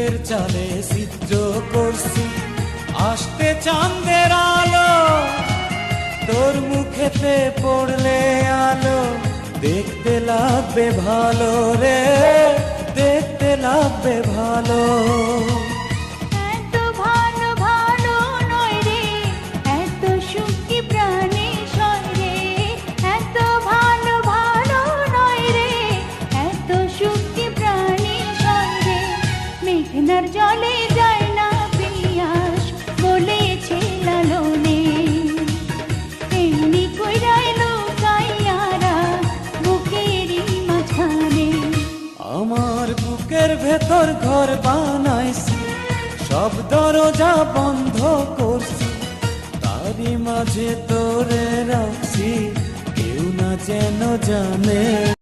বুকের চালে চিত্র করছি আসতে চাঁদের আলো, তোর মুখেতে পড়লে আলো দেখতে লাগবে ভালো রে, দেখতে লাগবে ভালো। এত ভালো ভালো নয় রে, এত সুখী প্রাণী সয় রে, এত ভালো ভালো নয় রে, এত সুখী প্রাণী সয় রে। মেঘনার জলে যায় না পিয়াস বলেছে লালনে, এমনি কইরাই লুকাইয়ারা বুকেরই মাঝখানে। আমার বুকের ভেতর ঘর বানাইছি, সব দরজা বন্ধ করছি, তারই মাঝে তোরে রাখছি, কেউ না যেন জানে।